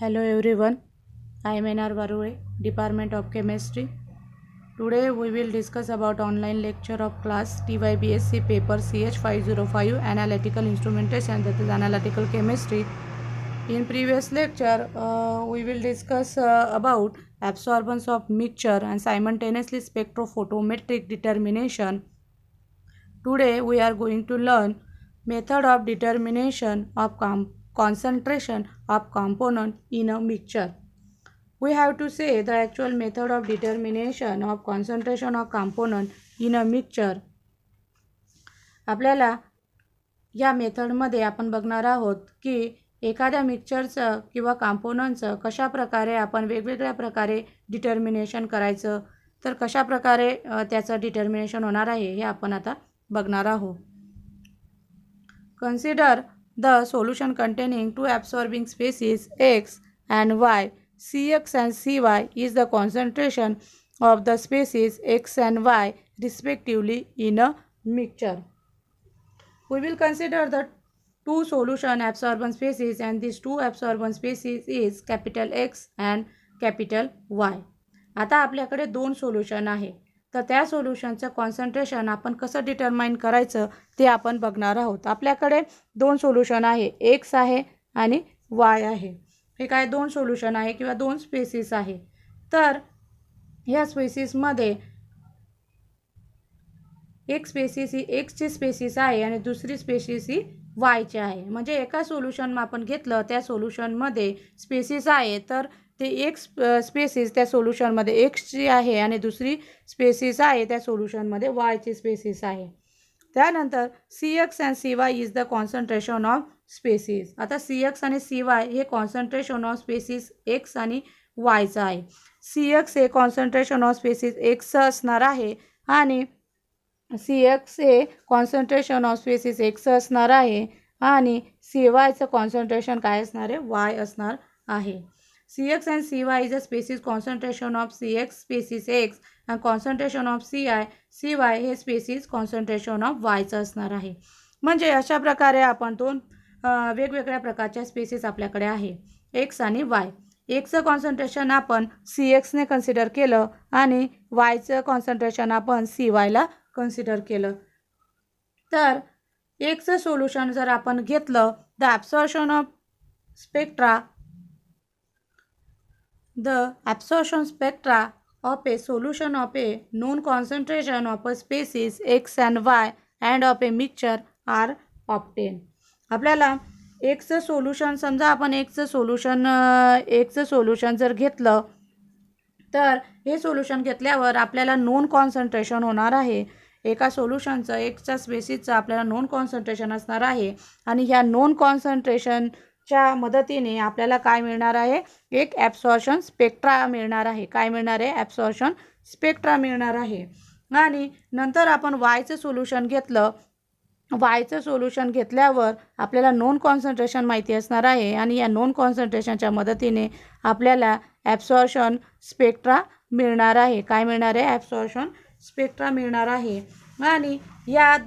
Hello everyone, I am NR Varure, Department of Chemistry. Today we will discuss about online lecture of class TYBSc paper CH505 Analytical Instrumentation, that is Analytical Chemistry. In previous lecture, we will discuss about absorbance of mixture and simultaneously spectrophotometric determination. Today we are going to learn method of determination of concentration of component in a mixture. We have to say the actual method of determination of concentration of component in a mixture. आपल्याला या मेथडमध्ये आपण बघणार आहोत की एखाद्या मिक्सचरचं किंवा कॉम्पोनंटचं कशा प्रकारे आपण वेगवेगळ्या प्रकारे डिटर्मिनेशन करायचं, तर कशा प्रकारे त्याचं डिटर्मिनेशन होणार आहे हे आपण आता बघणार आहोत. Consider the solution containing two absorbing species X and Y. Cx and Cy is the concentration of the species X and Y respectively in a mixture. We will consider the two solution absorbance species, and these two absorbance species is capital X and capital Y. आता आपल्याकडे दोन solution आहे, तर त्या सोल्यूशनचं concentration आपण कसं determine करायचं ते आपण बघणार आहोत. आपल्याकडे दोन सोल्यूशन आहे, X आहे आणि Y आहे. हे काय दोन सोल्यूशन आहे किंवा दोन स्पेसिस आहे. तर या स्पेसिसमध्ये एक स्पेसिस ही एक्सची स्पेसिस आहे आणि दुसरी स्पेसिस ही वायची आहे. म्हणजे एका सोल्यूशन आपण घेतलं त्या सोल्यूशनमध्ये स्पेसिस आहे, तर ते एक स्पेसिस त्या सोल्यूशनमध्ये एक्सची आहे आणि दुसरी स्पेसिस आहे त्या सोल्यूशनमध्ये वायची स्पेसिस आहे. त्यानंतर Cx and Cy is the concentration of species. आता Cx आणि Cy हे कॉन्सन्ट्रेशन ऑफ स्पेसिस X आणि Yचं आहे. Cx हे कॉन्सन्ट्रेशन ऑफ स्पेसिस Xचं असणार आहे आणि Cx हे कॉन्सन्ट्रेशन ऑफ स्पेसिस Xचं असणार आहे आणि Cyचं कॉन्सन्ट्रेशन काय असणार आहे, Y असणार आहे. Cx and Cy is a species concentration of Cx species X and concentration of Cy हे species concentration of Yचं असणार आहे. म्हणजे अशा प्रकारे आपण दोन वेगवेगळ्या प्रकारच्या स्पेसिस आपल्याकडे आहे, X आणि Y. Xचं कॉन्सन्ट्रेशन आपण Cxने कन्सिडर केलं आणि Yचं कॉन्सन्ट्रेशन आपण Cyला कन्सिडर केलं. तर Xचं सोल्यूशन जर आपण घेतलं, the absorption of spectra The absorption spectra of a solution of a known concentration of a species X and Y and of a mixture are obtained. आपल्याला Xचं सोल्यूशन, समजा आपण Xचं सोल्यूशन जर घेतलं, तर हे सोल्यूशन घेतल्यावर आपल्याला नोन कॉन्सन्ट्रेशन होणार आहे. एका सोल्यूशनचं Xच्या स्पेसिसचं आपल्याला नोन कॉन्सन्ट्रेशन असणार आहे आणि ह्या नोन कॉन्सन्ट्रेशनच्या मदतीने आपल्याला काय मिळणार आहे, एक ॲब्सॉर्प्शन स्पेक्ट्रा मिळणार आहे. काय मिळणार आहे, ॲब्सॉर्प्शन स्पेक्ट्रा मिळणार आहे. आणि नंतर आपण वायचं सोल्यूशन घेतलं. वायचं सोल्यूशन घेतल्यावर आपल्याला नोन कॉन्सन्ट्रेशन माहिती असणार आहे आणि या नोन कॉन्सन्ट्रेशनच्या मदतीने आपल्याला ॲब्सॉर्प्शन स्पेक्ट्रा मिळणार आहे. काय मिळणार आहे, ॲब्सॉर्प्शन स्पेक्ट्रा मिळणार आहे. आणि या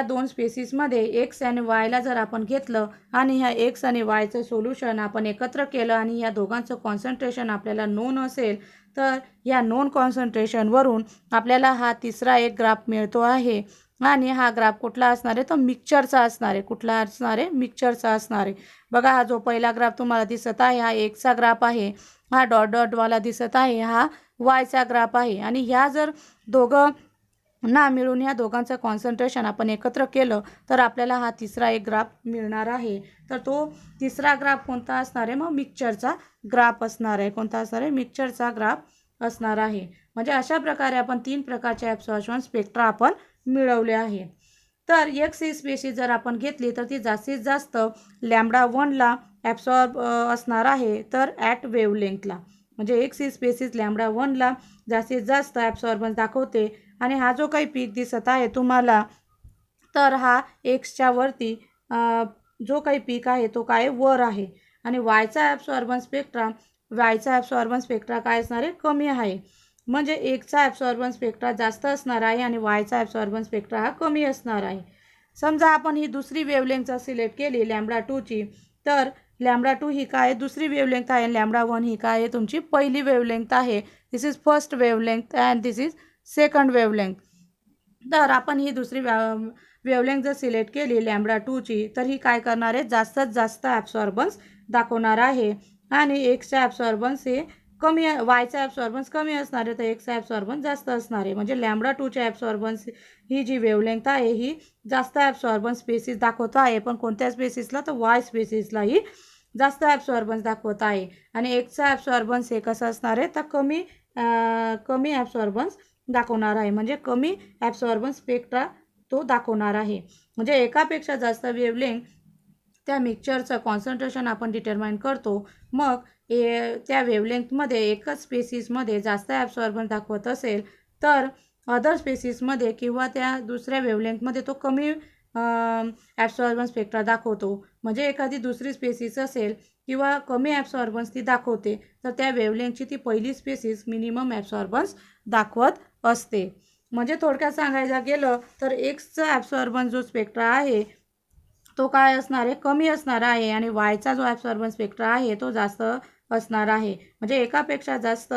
दोन स्पेसिसमध्ये X आणि Yला जर आपण घेतलं आणि ह्या X आणि Yचं सोल्यूशन आपण एकत्र केलं आणि या दोघांचं कॉन्सन्ट्रेशन आपल्याला नोन असेल, तर या नोन कॉन्सन्ट्रेशनवरून आपल्याला हा तिसरा एक ग्राफ मिळतो आहे आणि हा ग्राफ कुठला असणार आहे, तो मिक्सचरचा असणार आहे. कुठला असणार आहे, मिक्सचरचा असणार आहे. बघा, हा जो पहिला ग्राफ तुम्हाला दिसत आहे हा Xचा ग्राफ आहे, हा डॉट डॉटवाला दिसत आहे हा Yचा ग्राफ आहे. आणि ह्या जर दोघं ना मिळून ह्या दोघांचं कॉन्सन्ट्रेशन आपण एकत्र केलं तर आपल्याला हा तिसरा एक ग्राफ मिळणार आहे. तर तो तिसरा ग्राफ कोणता असणार आहे, मग मिक्सचरचा ग्राफ असणार आहे. कोणता असणार आहे, मिक्सचरचा ग्राफ असणार आहे. म्हणजे अशा प्रकारे आपण तीन प्रकारचे ॲब्सॉर्प्शन स्पेक्ट्रा आपण मिळवले आहे. तर X ही स्पेसिस जर आपण घेतली तर ती जास्तीत जास्त λ1ला ॲब्सॉर्ब असणार आहे, तर ॲट वेवलेंथला. म्हणजे X ही स्पेसिस λ1ला जास्तीत जास्त ॲब्सॉर्बन्स दाखवते. आणि हा जो काही पीक दिसत आहे तुम्हाला, तर हा Xच्या वरती जो काही पीक आहे तो काय वर आहे. आणि वायचा ॲब्सॉर्बन्स स्पेक्ट्रा काय असणार आहे, कमी आहे. म्हणजे Xचा ॲब्सॉर्बन्स स्पेक्ट्रा जास्त असणार आहे आणि Yचा ॲब्सॉर्बन्स स्पेक्ट्रा हा कमी असणार आहे. समजा आपण ही दुसरी वेवलेंथ सिलेक्ट केली λ2ची, तर λ2 ही काय आहे, दुसरी वेवलेंथ आहे. λ1 ही काय आहे, तुमची पहिली वेवलेंथ आहे. This is first wavelength and this is second wavelength. तर आपण ही दुसरी वेवलेंथ जर सिलेक्ट केली λ2ची, तर ही काय करणार आहे, जास्तीत जास्त ॲब्सॉर्बन्स दाखवणार आहे. आणि एक्सचा ॲब्सॉर्बन्स हे कमी, वायचा ॲब्सॉर्बन्स कमी असणार आहे, तर एक्सचा ॲब्सॉर्बन्स जास्त असणार आहे. म्हणजे λ2च्या ॲब्सॉर्बन्स ही जी वेवलेंथ आहे ही जास्त ॲब्सॉर्बन्स स्पेसिस दाखवत आहे. पण कोणत्या स्पेसिसला, तर वाय स्पेसिसलाही जास्त ॲब्सॉर्बन्स दाखवत आहे. आणि एक्सचा ॲब्सॉर्बन्स हे कसं असणार आहे, तर कमी ॲब्सॉर्बन्स दाखवणार आहे. म्हणजे कमी ॲब्सॉर्बन्स स्पेक्ट्रा तो दाखवणार आहे. म्हणजे एकापेक्षा जास्त वेवलेंथ त्या मिक्सचरचं कॉन्सन्ट्रेशन आपण डिटरमाइन करतो. मग त्या वेवलेंथमध्ये एकच स्पेसिसमध्ये जास्त ॲब्सॉर्बन्स दाखवत असेल, तर अदर स्पेसिसमध्ये किंवा त्या दुसऱ्या वेवलेंथमध्ये तो कमी ॲब्सॉर्बन्स स्पेक्ट्रा दाखवतो. म्हणजे एखादी दुसरी स्पेसिस असेल किंवा कमी ॲब्सॉर्बन्स ती दाखवते, तर त्या वेवलेंथची ती पहिली स्पेसिस मिनिमम ॲब्सॉर्बन्स दाखवत असते. म्हणजे थोडक्यात सांगायचं गेलं तर एक्सचा ॲब्सॉर्बन्स जो स्पेक्ट्रा आहे तो काय असणार आहे, कमी असणार आहे. आणि वायचा जो ॲब्सॉर्बन्स स्पेक्ट्रा आहे तो जास्त असणार आहे. म्हणजे एकापेक्षा जास्त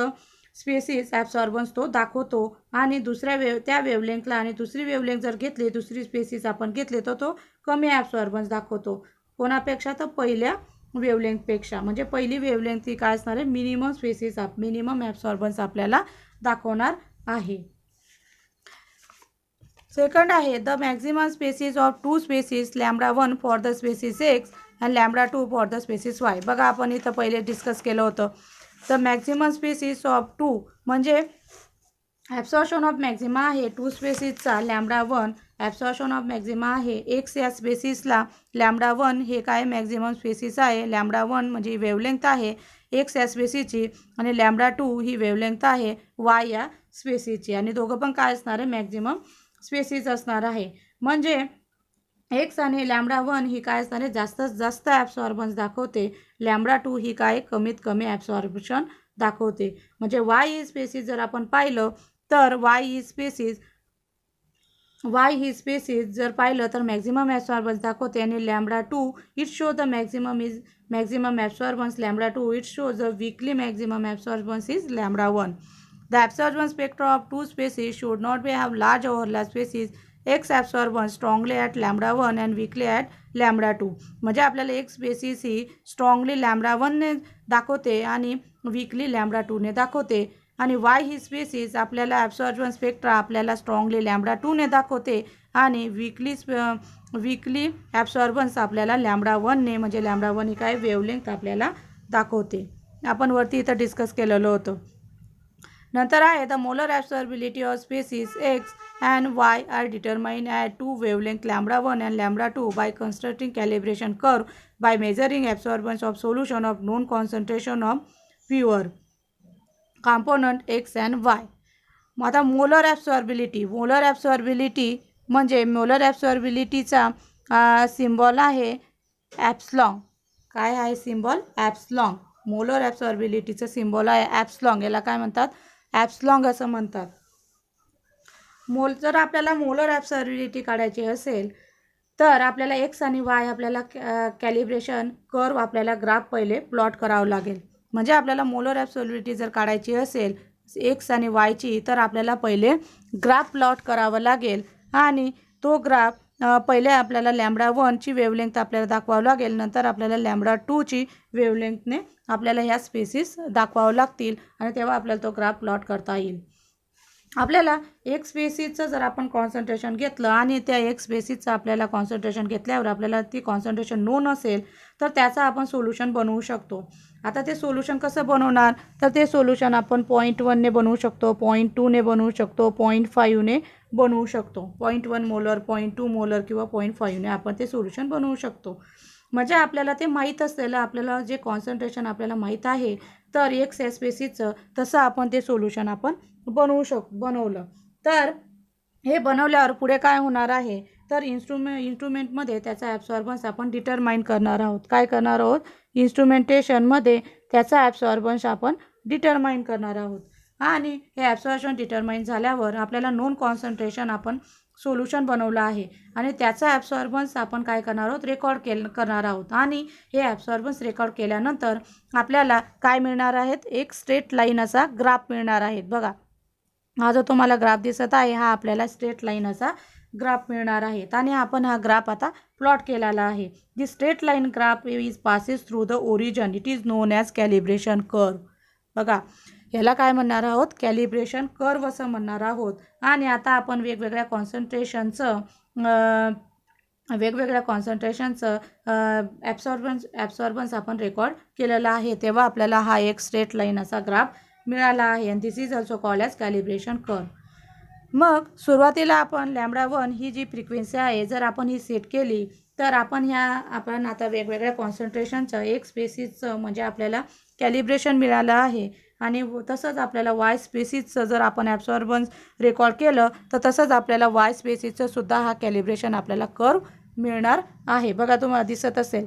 स्पेसिस ॲब्सॉर्बन्स तो दाखवतो. आणि दुसऱ्या त्या वेवलेंथला आणि दुसरी वेवलेंथ जर घेतली, दुसरी स्पेसिस आपण घेतली, तर तो कमी ॲब्सॉर्बन्स दाखवतो. कोणापेक्षा, तर पहिल्या वेवलेंथपेक्षा. म्हणजे पहिली वेवलेंथ ही काय असणार आहे, मिनिमम स्पेसिस मिनिमम ॲब्सॉर्बन्स आपल्याला दाखवणार आहे. सेकंड आहे the maximum species of two species λ1 for the species X and λ2 for the species Y. बघा आपण इथं पहिले डिस्कस केलं होतं. The maximum species of two म्हणजे ॲब्सॉर्प्शन ऑफ मॅक्झिमा आहे टू स्पेसिसचा λ1, ॲब्सॉर्प्शन ऑफ मॅक्झिमा आहे एक्स या स्पेसिसला. λ1 हे काय मॅक्झिमम स्पेसिस आहे. λ1 म्हणजे वेवलेंथ आहे एक्स या स्पेसिसची, आणि λ2 ही वेवलेंथ आहे वाय या स्पेसिसची. आणि दोघं पण काय असणार आहे, मॅक्झिमम स्पेसिस असणार आहे. म्हणजे एक्स आणि λ1 ही काय असणार आहे, जास्तीत जास्त ॲब्सॉर्बन्स दाखवते. λ2 ही काय कमीत कमी ॲब्सॉर्प्शन दाखवते. म्हणजे वाय ही स्पेसिस जर आपण पाहिलं, तर वाय ही स्पेसिस जर पाहिलं तर मॅक्झिमम ॲब्सॉर्बन्स दाखवते. आणि λ2 it show the maximum absorbance λ2, it show the weakly maximum absorbance is λ1. The absorption spectra of two species should not be have large overlap species. X absorbance strongly at λ1 and weakly at λ2. म्हणजे आपल्याला एक spaces ही strongly λ1 ने दाखवते आणि weekly λ2 ने दाखवते. आणि Y ही spaces आपल्याला ॲब्सॉर्प्शन स्पेक्ट्रा आपल्याला स्ट्रॉंगली λ2 ने दाखवते आणि वीकली ॲब्सॉर्बन्स आपल्याला λ1 ने, म्हणजे λ1 ही काय वेवलेंथ आपल्याला दाखवते. आपण वरती इथं डिस्कस केलेलं होतं. नंतर आहे the molar absorptivity of species X and Y are determine at two wavelength λ1 and λ2 by constructing calibration curve by measuring absorbance of solution of known concentration of pure component X and Y. मग आता molar ॲब्सॉर्बिलिटी म्हणजे molar ॲब्सॉर्बिलिटीचा symbol आहे ॲप्सलॉंग. काय आहे symbol, ॲप्सलॉंग. Molar ॲब्सॉर्बिलिटीचं symbol आहे ॲप्सलॉंग. याला काय म्हणतात, ॲप्सलॉंग असं म्हणतात. जर आपल्याला मोलर ॲब्सॉर्बिलिटी काढायची असेल, तर आपल्याला एक्स आणि वाय आपल्याला कॅलिब्रेशन कर्व आपल्याला ग्राफ पहिले प्लॉट करावं लागेल. म्हणजे आपल्याला मोलर ॲब्सॉर्बिलिटी जर काढायची असेल एक्स आणि वायची, तर आपल्याला पहिले ग्राफ प्लॉट करावं लागेल. आणि तो ग्राफ पहिले आपल्याला λ1ची वेवलेंथ आपल्याला दाखवावं लागेल. नंतर आपल्याला λ2ची वेवलेंथने आपल्याला ह्या स्पेसिस दाखवावं लागतील आणि तेव्हा आपल्याला तो ग्राफ प्लॉट करता येईल. आपल्याला एक स्पेसिसचं जर आपण कॉन्सन्ट्रेशन घेतलं आणि त्या एक स्पेसिसचं आपल्याला कॉन्सन्ट्रेशन घेतल्यावर आपल्याला ती कॉन्सन्ट्रेशन नोन असेल, तर त्याचं आपण सोल्युशन बनवू शकतो. आता ते सोल्युशन कसं बनवणार, तर ते सोल्युशन आपण 0.1ने बनवू शकतो, 0.2ने बनवू शकतो, 0.5ने बनवू शकतो. 0.1 मोलर, 0.2 मोलर किंवा 0.5ने आपण ते सोल्युशन बनवू शकतो. म्हणजे आपल्याला ते माहीत असलेलं, आपल्याला जे कॉन्सन्ट्रेशन आपल्याला माहीत आहे, तर एक स्पेसिसचं तसं आपण ते सोल्युशन आपण बनवलं. तर हे बनवल्यावर पुढे काय होणार आहे, तर इन्स्ट्रुमेंटमध्ये त्याचा ॲब्सॉर्बन्स आपण डिटरमाइन करणार आहोत. काय करणार आहोत, इन्स्ट्रुमेंटेशनमध्ये त्याचा ॲब्सॉर्बन्स आपण डिटरमाइन करणार आहोत. आणि हे ॲब्सॉर्प्शन डिटरमाइन झाल्यावर आपल्याला नोन कॉन्सन्ट्रेशन आपण सोल्युशन बनवलं आहे आणि त्याचा ॲब्सॉर्बन्स आपण काय करणार आहोत, करणार आहोत. आणि हे ॲब्सॉर्बन्स रेकॉर्ड केल्यानंतर आपल्याला काय मिळणार आहेत, एक स्ट्रेट लाईन असा ग्राफ मिळणार आहेत. बघा, हा जो तुम्हाला ग्राफ दिसत आहे हा आपल्याला स्ट्रेट लाईन असा ग्राफ मिळणार आहे. आणि आपण हा ग्राफ आता प्लॉट केलेला आहे. The straight line graph is passes through the origin, it is known as calibration curve. बघा, याला काय म्हणणार आहोत, कॅलिब्रेशन कर्व असं म्हणणार आहोत. आणि आता आपण वेगवेगळ्या कॉन्सन्ट्रेशनचं ॲब्सॉर्बन्स आपण रेकॉर्ड केलेला आहे. तेव्हा आपल्याला हा एक स्ट्रेट लाईन असा ग्राफ मिळाला आहे. आणि this is also called as calibration curve. मग सुरुवातीला आपण λ1 ही जी फ्रिक्वेन्सी आहे जर आपण ही सेट केली तर आपण आता वेगवेगळ्या कॉन्सन्ट्रेशनचं एक स्पेसिसचं म्हणजे आपल्याला कॅलिब्रेशन मिळालं आहे. आणि तसंच आपल्याला वाय स्पेसिसचं जर आपण ॲब्सॉर्बन्स रेकॉर्ड केलं तर तसंच आपल्याला वाय स्पेसिसचं सुद्धा हा कॅलिब्रेशन आपल्याला कर्व मिळणार आहे. बघा, तुम्हाला दिसत असेल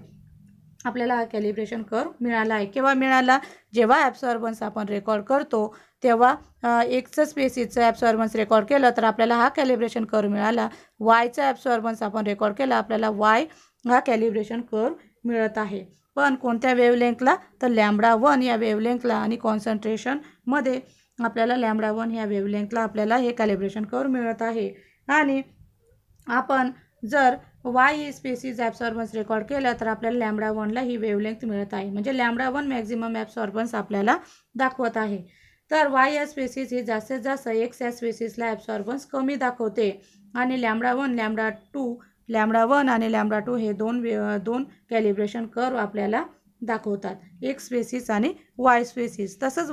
आपल्याला हा कॅलिब्रेशन कर्व मिळाला आहे. केव्हा मिळाला, जेव्हा ॲब्सॉर्बन्स आपण रेकॉर्ड करतो तेव्हा एक्सचं स्पेसिसचं ॲब्सॉर्बन्स रेकॉर्ड केलं तर आपल्याला हा कॅलिब्रेशन कर्व मिळाला. वायचा ॲब्सॉर्बन्स आपण रेकॉर्ड केला, आपल्याला वाय हा कॅलिब्रेशन कर्व मिळत आहे. पण कोणत्या वेवलेंथला, तर λ1 या वेवलेंथला. आणि कॉन्सन्ट्रेशनमध्ये आपल्याला λ1 ह्या वेवलेंथला आपल्याला हे कॅलिब्रेशन कर्व मिळत आहे. आणि आपण जर वाय स्पेसिस ॲब्सॉर्बन्स रेकॉर्ड केलं तर आपल्याला λ1ला ही वेवलेंथ मिळत आहे. म्हणजे λ1 मॅक्झिमम ॲब्सॉर्बन्स आपल्याला दाखवत आहे. तर वाय या स्पेसिस ही जास्तीत जास्त एक्स या स्पेसिसला ॲब्सॉर्बन्स कमी दाखवते. आणि λ1 आणि λ2 हे दोन कॅलिब्रेशन कर्व आपल्याला दाखवतात, एक स्पेसिस आणि वाय स्पेसिस. तसंच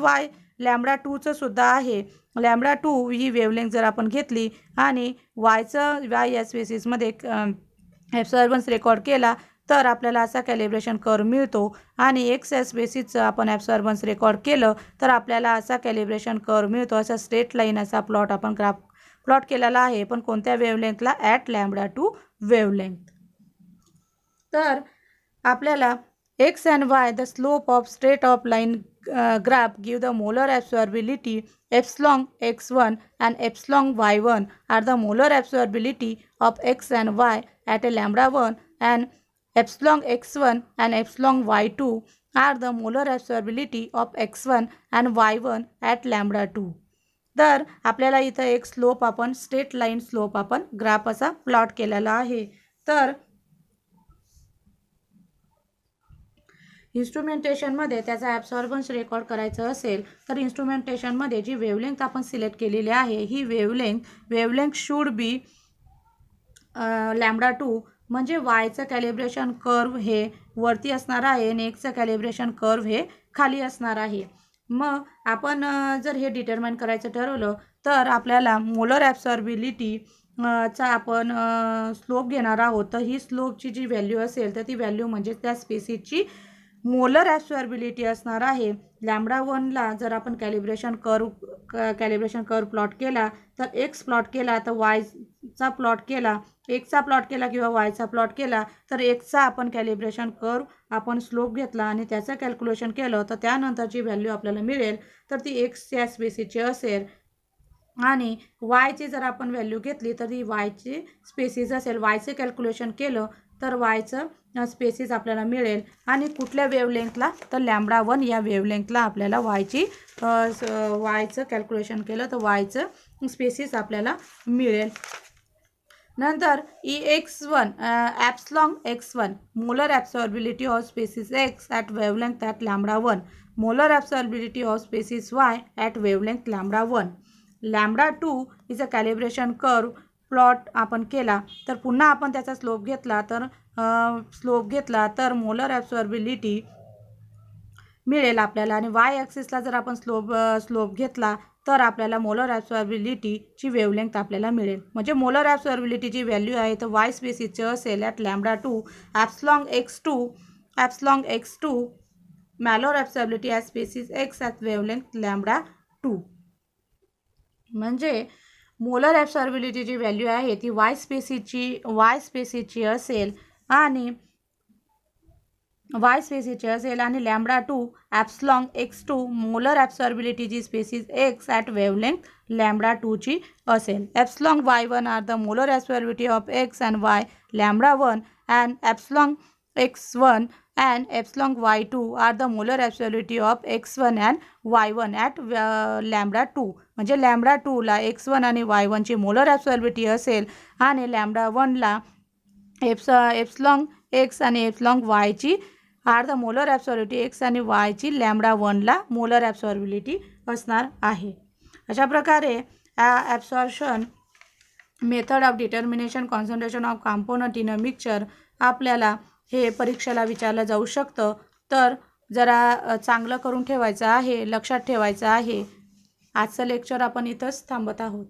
λ2चं सुद्धा आहे. λ2 ही वेवलेंथ जर आपण घेतली आणि वाय या स्पेसिसमध्ये ॲब्सॉर्बन्स रेकॉर्ड केला तर आपल्याला असा कॅलिब्रेशन कर्व मिळतो. आणि एक्स या स्पेसिसचं आपण ॲब्सॉर्बन्स रेकॉर्ड केलं तर आपल्याला असा कॅलिब्रेशन कर्व मिळतो. असा स्ट्रेट लाईन असा प्लॉट आपण ग्राफ प्लॉट केलेला आहे. पण कोणत्या वेवलेंथला, ॲट λ2 वेवलेंथ. तर आपल्याला x and why the slope of straight of line graph give the molar absorbability epsilon x1 and epsilon y1 are the molar absorbability of x and y at a λ1 and epsilon x1 and epsilon y2 are the molar absorbability of x1 and y1 at λ2. तर आपल्याला इथं एक slope आपण straight line slope आपण graph असा plot केलेला आहे. तर इन्स्ट्रुमेंटेशनमध्ये त्याचा ॲब्सॉर्बन्स रेकॉर्ड करायचं असेल तर इन्स्ट्रुमेंटेशनमध्ये जी वेवलेंथ आपण सिलेक्ट केलेली आहे ही वेवलेंथ शूड बी λ2. म्हणजे वायचं कॅलिब्रेशन कर्व हे वरती असणार आहे आणि एक्सचं कॅलिब्रेशन कर्व हे खाली असणार आहे. मग आपण जर हे डिटरमाइन करायचं ठरवलं तर आपल्याला मोलर ॲब्सॉर्बिलिटी चा आपण स्लोप घेणार आहोत. तर ही स्लोपची जी व्हॅल्यू असेल तर ती व्हॅल्यू म्हणजे त्या स्पेसिसची मोलर ॲब्सॉर्बिलिटी असणार आहे. λ1ला जर आपण कॅलिब्रेशन कर्व प्लॉट केला तर एक्स प्लॉट केला तर वायचा प्लॉट केला, एक्सचा प्लॉट केला किंवा वायचा प्लॉट केला तर एक्सचा आपण कॅलिब्रेशन कर्व आपण स्लोप घेतला आणि त्याचं कॅल्क्युलेशन केलं तर त्यानंतर जी व्हॅल्यू आपल्याला मिळेल तर ती एक्सच्या स्पेसिसची असेल. आणि वायची जर आपण व्हॅल्यू घेतली तर ती वायची स्पेसिस असेल. वायचं कॅल्क्युलेशन केलं तर वायचं स्पेसिस आपल्याला मिळेल. आणि कुठल्या वेवलेंथला, तर λ1 या वेवलेंथला आपल्याला वायचं कॅल्क्युलेशन केलं तर वायचं स्पेसिस आपल्याला मिळेल. नंतर EX1 epsilon x1 molar absorptivity of species x at wavelength at λ1, molar absorptivity of species y at wavelength λ1. λ2 is a calibration curve plot आपण केला तर पुन्हा आपण त्याचा स्लोप घेतला तर मोलर ॲब्सॉर्बिलिटी मिळेल आपल्याला. आणि वाय ॲक्सिसला जर आपण स्लोप घेतला तर आपल्याला मोलर ॲब्सॉर्बिलिटीची वेवलेंथ आपल्याला मिळेल. म्हणजे मोलर ॲब्सॉर्बिलिटीची व्हॅल्यू आहे तर वाय स्पेसिसचे असेल at λ2 epsilon x2 molar absorptivity at species x at wavelength λ2. म्हणजे मोलर ॲब्सॉर्बिलिटी जी व्हॅल्यू आहे ती वाय स्पेसिसची असेल. आणि वाय स्पेसीसची असेल आणि lambda 2 epsilon x2 molar absorptivity जी species x at wavelength lambda 2ची असेल. Epsilon y1 are the molar absorptivity of x and y lambda 1 and epsilon x1 and epsilon y2 are the molar absorptivity of x1 and y1 at lambda 2. म्हणजे lambda 2 ला x1 आणि y1 ची molar ॲब्सॉर्बिलिटी असेल आणि lambda 1 ला एप्सलॉंग x आणि एप्सलॉंग y ची R the molar ॲब्सॉर्बिलिटी x आणि y ची लॅम्बडा 1 ला मोलर ॲब्सॉर्बिलिटी असणार आहे. अशा प्रकारे absorption method of determination concentration of component in a mixture आपल्याला हे परीक्षेला विचारलं जाऊ शकतं. तर जरा चांगलं करून ठेवायचं आहे, लक्षात ठेवायचं आहे. आजचं लेक्चर आपण इथंच थांबत आहोत.